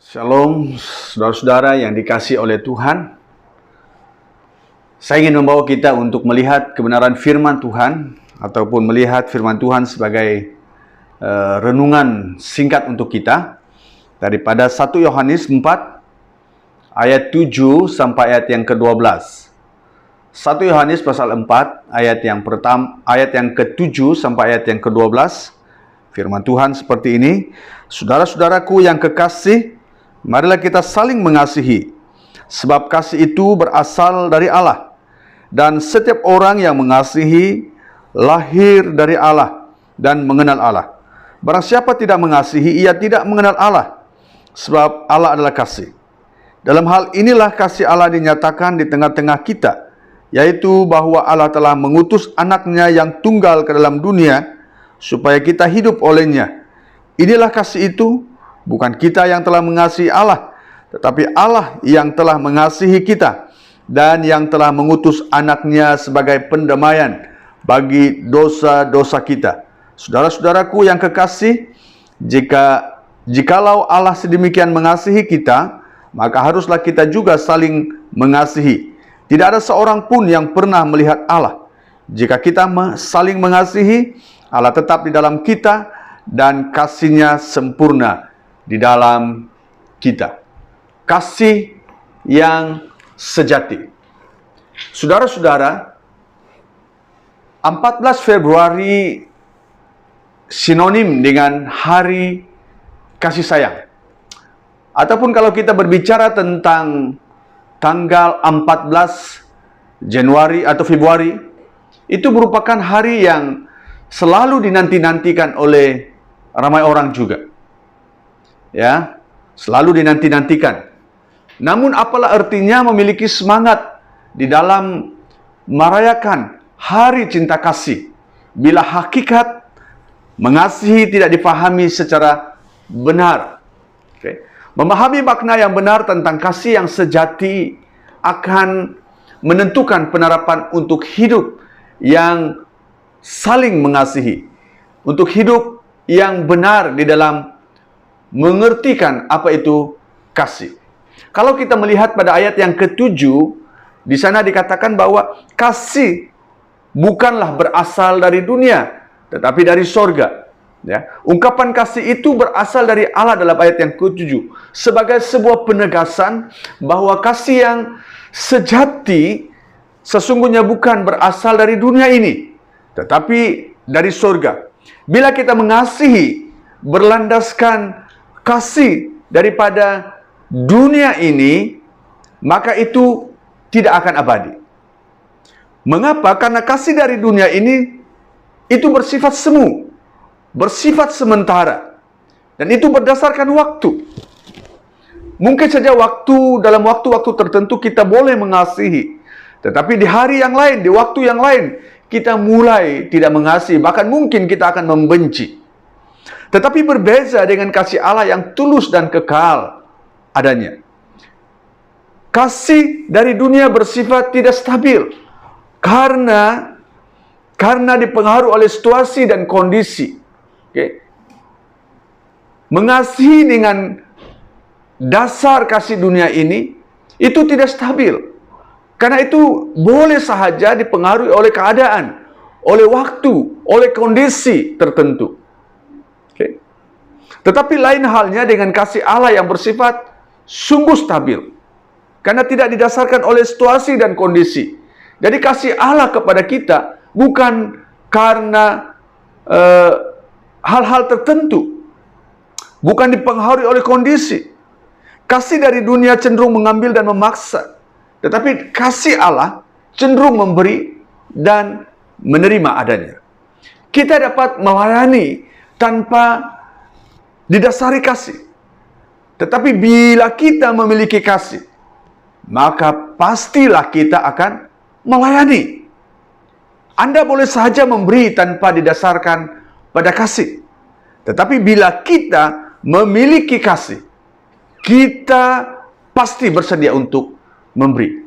Shalom, saudara-saudara yang dikasihi oleh Tuhan. Saya ingin membawa kita untuk melihat kebenaran firman Tuhan, ataupun melihat firman Tuhan sebagai renungan singkat untuk kita. Daripada 1 Yohanes 4, ayat 7 sampai ayat yang ke-12. 1 Yohanes pasal 4, ayat yang ke-7 sampai ayat yang ke-12. Firman Tuhan seperti ini. Saudara-saudaraku yang kekasih, marilah kita saling mengasihi, sebab kasih itu berasal dari Allah. Dan setiap orang yang mengasihi lahir dari Allah dan mengenal Allah. Barang siapa tidak mengasihi, ia tidak mengenal Allah, sebab Allah adalah kasih. Dalam hal inilah kasih Allah dinyatakan di tengah-tengah kita, yaitu bahwa Allah telah mengutus anaknya yang tunggal ke dalam dunia, supaya kita hidup olehnya. Inilah kasih itu, bukan kita yang telah mengasihi Allah, tetapi Allah yang telah mengasihi kita dan yang telah mengutus anaknya sebagai pendamaian bagi dosa-dosa kita. Saudara-saudaraku yang kekasih, jikalau Allah sedemikian mengasihi kita, maka haruslah kita juga saling mengasihi. Tidak ada seorang pun yang pernah melihat Allah. Jika kita saling mengasihi, Allah tetap di dalam kita dan kasih-Nya sempurna di dalam kita. Kasih yang sejati. Saudara-saudara, 14 Februari sinonim dengan hari kasih sayang. Ataupun kalau kita berbicara tentang tanggal 14 Januari atau Februari, itu merupakan hari yang selalu dinanti-nantikan oleh ramai orang juga. Ya, selalu dinanti-nantikan. Namun apalah artinya memiliki semangat di dalam merayakan hari cinta kasih bila hakikat mengasihi tidak dipahami secara benar. Memahami makna yang benar tentang kasih yang sejati akan menentukan penerapan untuk hidup yang saling mengasihi, untuk hidup yang benar di dalam mengertikan apa itu kasih. Kalau kita melihat pada ayat yang ke-7, di sana dikatakan bahwa kasih bukanlah berasal dari dunia, tetapi dari sorga. Ya, ungkapan kasih itu berasal dari Allah dalam ayat yang ke-7 sebagai sebuah penegasan bahwa kasih yang sejati sesungguhnya bukan berasal dari dunia ini, tetapi dari sorga. Bila kita mengasihi berlandaskan kasih daripada dunia ini, maka itu tidak akan abadi. Mengapa? Karena kasih dari dunia ini itu bersifat semu, bersifat sementara, dan itu berdasarkan waktu. Mungkin saja dalam waktu-waktu tertentu kita boleh mengasihi, tetapi di hari yang lain, di waktu yang lain, kita mulai tidak mengasihi, bahkan mungkin kita akan membenci. Tetapi berbeza dengan kasih Allah yang tulus dan kekal adanya. Kasih dari dunia bersifat tidak stabil karena dipengaruhi oleh situasi dan kondisi. Mengasihi dengan dasar kasih dunia ini itu tidak stabil. Karena itu boleh sahaja dipengaruhi oleh keadaan, oleh waktu, oleh kondisi tertentu. Tetapi lain halnya dengan kasih Allah yang bersifat sungguh stabil, karena tidak didasarkan oleh situasi dan kondisi. Jadi kasih Allah kepada kita bukan karena hal-hal tertentu, bukan dipengaruhi oleh kondisi. Kasih dari dunia cenderung mengambil dan memaksa, tetapi kasih Allah cenderung memberi dan menerima adanya. Kita dapat melayani tanpa didasari kasih. Tetapi bila kita memiliki kasih, maka pastilah kita akan melayani. Anda boleh saja memberi tanpa didasarkan pada kasih. Tetapi bila kita memiliki kasih, kita pasti bersedia untuk memberi.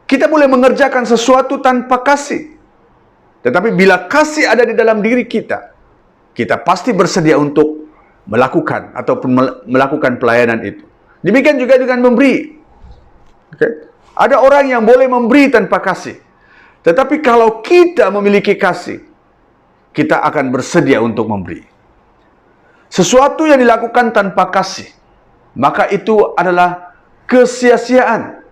Kita boleh mengerjakan sesuatu tanpa kasih. Tetapi bila kasih ada di dalam diri kita, kita pasti bersedia untuk melakukan ataupun melakukan pelayanan itu. Demikian juga dengan memberi. Okay? Ada orang yang boleh memberi tanpa kasih. Tetapi kalau kita memiliki kasih, kita akan bersedia untuk memberi. Sesuatu yang dilakukan tanpa kasih, maka itu adalah kesia-siaan.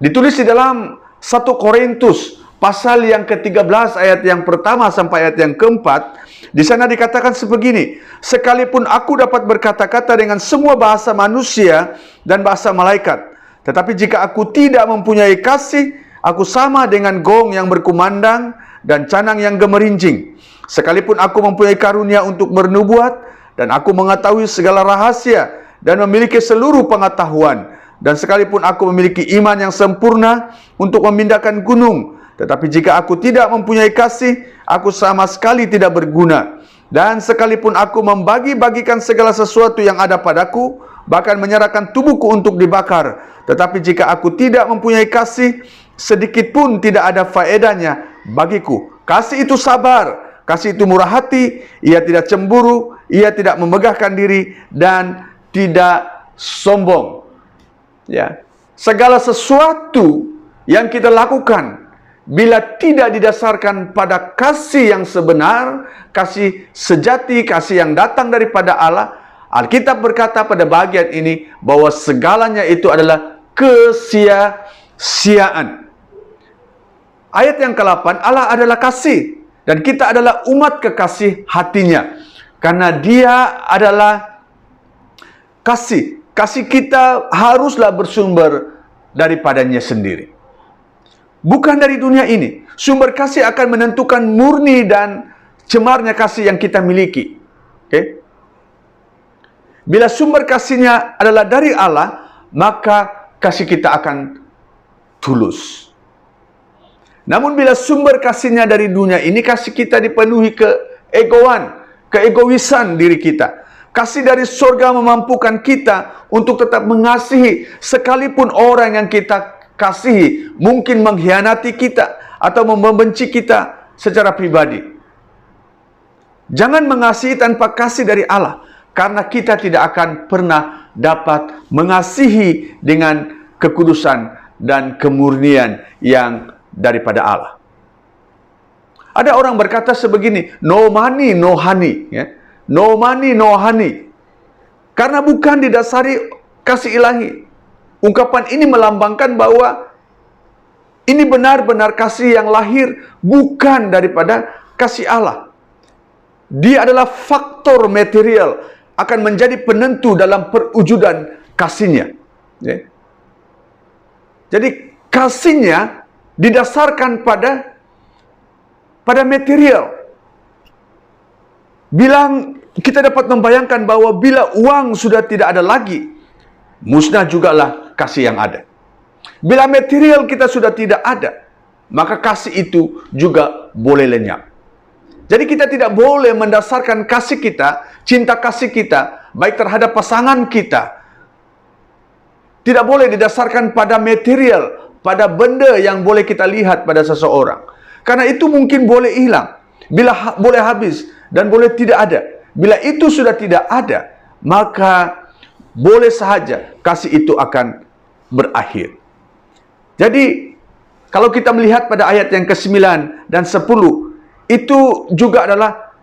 Ditulis di dalam 1 Korintus pasal yang ke-13 ayat yang pertama sampai ayat yang keempat. Di sana dikatakan sebegini, sekalipun aku dapat berkata-kata dengan semua bahasa manusia dan bahasa malaikat, tetapi jika aku tidak mempunyai kasih, aku sama dengan gong yang berkumandang dan canang yang gemerincing. Sekalipun aku mempunyai karunia untuk bernubuat, dan aku mengetahui segala rahasia, dan memiliki seluruh pengetahuan, dan sekalipun aku memiliki iman yang sempurna untuk memindahkan gunung, tetapi jika aku tidak mempunyai kasih, aku sama sekali tidak berguna. Dan sekalipun aku membagi-bagikan segala sesuatu yang ada padaku, bahkan menyerahkan tubuhku untuk dibakar, tetapi jika aku tidak mempunyai kasih, sedikit pun tidak ada faedahnya bagiku. Kasih itu sabar, kasih itu murah hati, ia tidak cemburu, ia tidak memegahkan diri, dan tidak sombong. Ya, segala sesuatu yang kita lakukan, bila tidak didasarkan pada kasih yang sebenar, kasih sejati, kasih yang datang daripada Allah, Alkitab berkata pada bagian ini bahwa segalanya itu adalah kesia-siaan. Ayat yang ke-8, Allah adalah kasih, dan kita adalah umat kekasih hatinya, karena Dia adalah kasih. Kasih kita haruslah bersumber daripadanya sendiri, bukan dari dunia ini. Sumber kasih akan menentukan murni dan cemarnya kasih yang kita miliki. Okay? Bila sumber kasihnya adalah dari Allah, maka kasih kita akan tulus. Namun bila sumber kasihnya dari dunia ini, kasih kita dipenuhi keegoan, keegoisan diri kita. Kasih dari surga memampukan kita untuk tetap mengasihi, sekalipun orang yang kita kasihi mungkin mengkhianati kita atau membenci kita secara pribadi. Jangan mengasihi tanpa kasih dari Allah, karena kita tidak akan pernah dapat mengasihi dengan kekudusan dan kemurnian yang daripada Allah. Ada orang berkata sebegini, no money, no honey. Ya? No money, no honey. Karena bukan didasari kasih ilahi. Ungkapan ini melambangkan bahwa ini benar-benar kasih yang lahir bukan daripada kasih Allah. Dia adalah faktor material, akan menjadi penentu dalam perwujudan kasihnya. Ya? Jadi kasihnya didasarkan pada material. Kita dapat membayangkan bahwa bila uang sudah tidak ada lagi, musnah jugalah kasih yang ada. Bila material kita sudah tidak ada, maka kasih itu juga boleh lenyap. Jadi kita tidak boleh mendasarkan kasih kita, cinta kasih kita, baik terhadap pasangan kita, tidak boleh didasarkan pada material, pada benda yang boleh kita lihat pada seseorang. Karena itu mungkin boleh hilang, boleh habis, dan boleh tidak ada. Bila itu sudah tidak ada, maka boleh sahaja kasih itu akan berakhir. Jadi, kalau kita melihat pada ayat yang ke-9 dan 10, itu juga adalah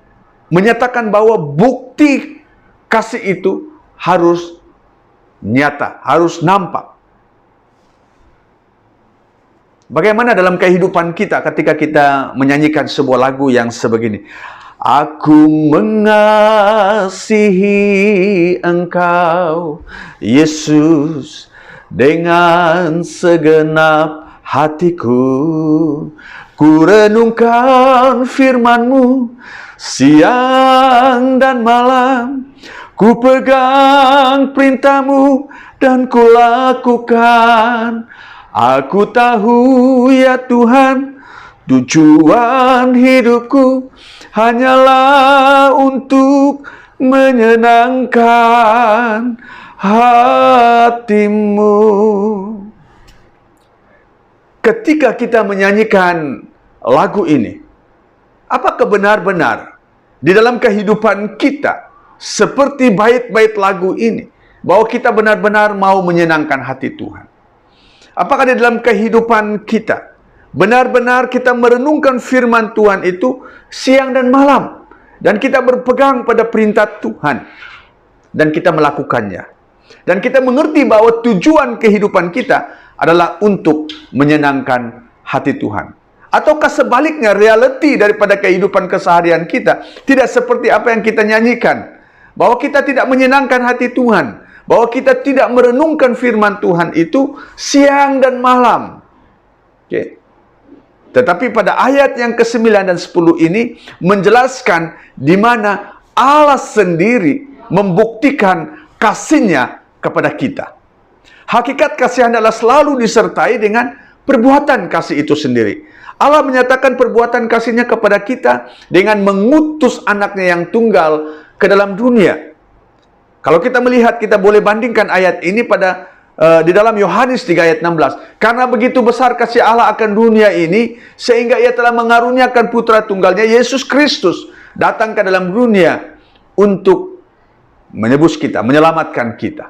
menyatakan bahwa bukti kasih itu harus nyata, harus nampak. Bagaimana dalam kehidupan kita ketika kita menyanyikan sebuah lagu yang sebegini? Aku mengasihi Engkau, Yesus, dengan segenap hatiku. Ku renungkan firman-Mu siang dan malam. Ku pegang perintah-Mu dan ku lakukan. Aku tahu ya Tuhan, tujuan hidupku hanyalah untuk menyenangkan hati-Mu. Ketika kita menyanyikan lagu ini, apakah benar-benar di dalam kehidupan kita seperti bait-bait lagu ini, bahwa kita benar-benar mau menyenangkan hati Tuhan. Apakah di dalam kehidupan kita benar-benar kita merenungkan firman Tuhan itu siang dan malam, dan kita berpegang pada perintah Tuhan, dan kita melakukannya, dan kita mengerti bahwa tujuan kehidupan kita adalah untuk menyenangkan hati Tuhan? Ataukah sebaliknya, realiti daripada kehidupan keseharian kita tidak seperti apa yang kita nyanyikan, bahwa kita tidak menyenangkan hati Tuhan, bahwa kita tidak merenungkan firman Tuhan itu siang dan malam. Tetapi pada ayat yang ke-9 dan 10 ini menjelaskan di mana Allah sendiri membuktikan kasih-Nya kepada kita. Hakikat kasih adalah selalu disertai dengan perbuatan kasih itu sendiri. Allah menyatakan perbuatan kasih-Nya kepada kita dengan mengutus anaknya yang tunggal ke dalam dunia. Kalau kita melihat, kita boleh bandingkan ayat ini pada di dalam Yohanes 3 ayat 16. Karena begitu besar kasih Allah akan dunia ini, sehingga Ia telah mengaruniakan putra tunggalnya, Yesus Kristus, datang ke dalam dunia untuk menebus kita, menyelamatkan kita.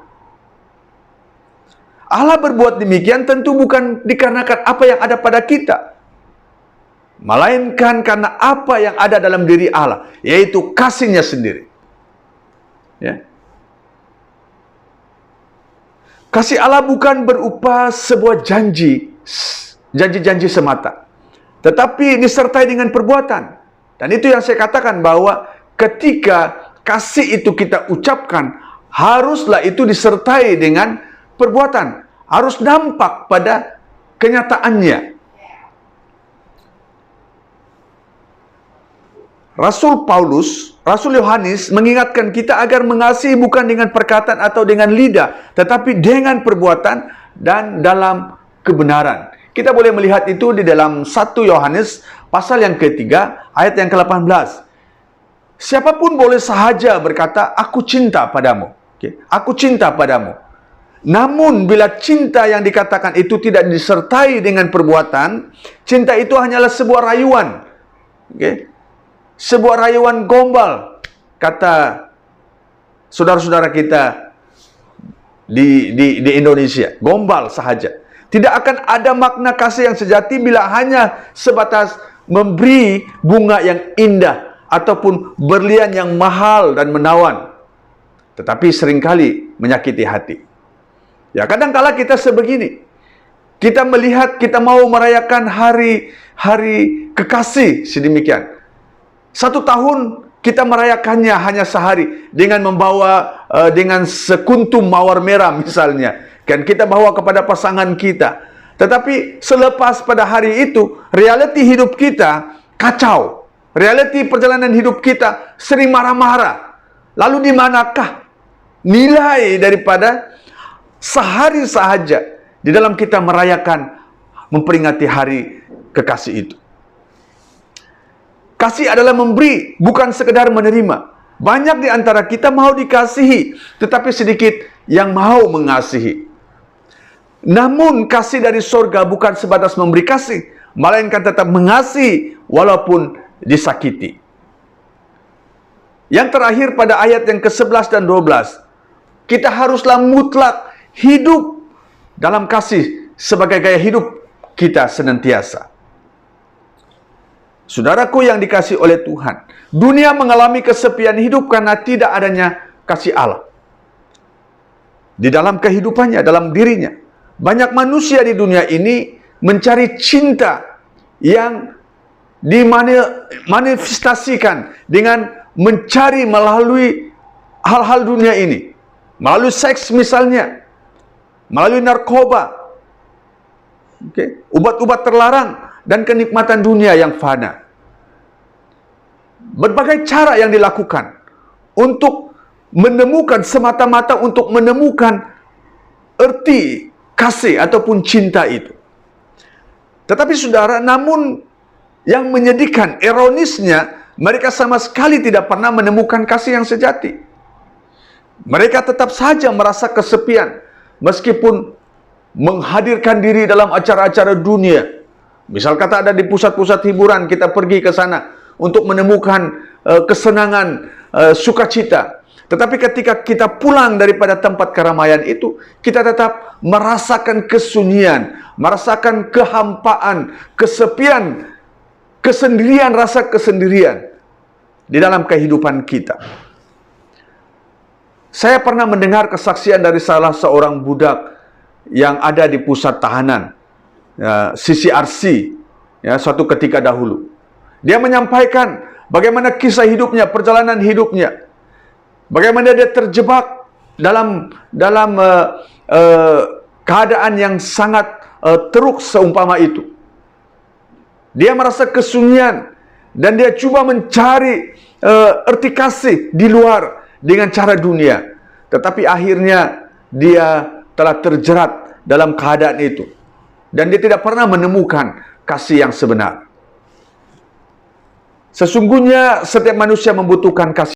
Allah berbuat demikian tentu bukan dikarenakan apa yang ada pada kita, melainkan karena apa yang ada dalam diri Allah, yaitu kasih-Nya sendiri. Ya. Kasih Allah bukan berupa sebuah janji-janji semata, tetapi disertai dengan perbuatan. Dan itu yang saya katakan, bahwa ketika kasih itu kita ucapkan, haruslah itu disertai dengan perbuatan, harus nampak pada kenyataannya. Rasul Paulus, Rasul Yohanes mengingatkan kita agar mengasihi bukan dengan perkataan atau dengan lidah, tetapi dengan perbuatan dan dalam kebenaran. Kita boleh melihat itu di dalam 1 Yohanes pasal yang ketiga ayat yang ke-18. Siapapun boleh sahaja berkata, aku cinta padamu. Aku cinta padamu. Namun bila cinta yang dikatakan itu tidak disertai dengan perbuatan, cinta itu hanyalah sebuah rayuan. Sebuah rayuan gombal, kata saudara-saudara kita di Indonesia. Gombal sahaja. Tidak akan ada makna kasih yang sejati bila hanya sebatas memberi bunga yang indah ataupun berlian yang mahal dan menawan, tetapi seringkali menyakiti hati. Ya, kadang-kala kita sebegini. Kita melihat, kita mau merayakan hari kekasih sedemikian. 1 tahun kita merayakannya hanya sehari dengan membawa dengan sekuntum mawar merah misalnya, kan kita bawa kepada pasangan kita. Tetapi selepas pada hari itu, realiti hidup kita kacau. Realiti perjalanan hidup kita sering marah-marah. Lalu di manakah nilai daripada sehari sahaja di dalam kita merayakan, memperingati hari kekasih itu? Kasih adalah memberi, bukan sekedar menerima. Banyak di antara kita mau dikasihi, tetapi sedikit yang mau mengasihi. Namun kasih dari surga bukan sebatas memberi kasih, melainkan tetap mengasihi walaupun disakiti. Yang terakhir pada ayat yang ke-11 dan 12, kita haruslah mutlak hidup dalam kasih sebagai gaya hidup kita senantiasa. Saudaraku yang dikasihi oleh Tuhan, dunia mengalami kesepian hidup karena tidak adanya kasih Allah di dalam kehidupannya, dalam dirinya. Banyak manusia di dunia ini mencari cinta yang dimanifestasikan dengan mencari melalui hal-hal dunia ini, melalui seks misalnya, melalui narkoba, obat-obat terlarang, dan kenikmatan dunia yang fana. Berbagai cara yang dilakukan untuk menemukan, semata-mata untuk menemukan erti kasih ataupun cinta itu. Tetapi saudara, namun yang menyedihkan, ironisnya, mereka sama sekali tidak pernah menemukan kasih yang sejati. Mereka tetap saja merasa kesepian, meskipun menghadirkan diri dalam acara-acara dunia. Misal kata ada di pusat-pusat hiburan, kita pergi ke sana untuk menemukan kesenangan, sukacita. Tetapi ketika kita pulang daripada tempat keramaian itu, kita tetap merasakan kesunyian, merasakan kehampaan, kesepian, kesendirian, rasa kesendirian di dalam kehidupan kita. Saya pernah mendengar kesaksian dari salah seorang budak yang ada di pusat tahanan, CCRC, suatu ketika dahulu. Dia menyampaikan bagaimana kisah hidupnya, perjalanan hidupnya, bagaimana dia terjebak dalam keadaan yang sangat teruk seumpama itu. Dia merasa kesunyian dan dia coba mencari erti kasih di luar dengan cara dunia. Tetapi akhirnya dia telah terjerat dalam keadaan itu. Dan dia tidak pernah menemukan kasih yang sebenar. Sesungguhnya setiap manusia membutuhkan kasih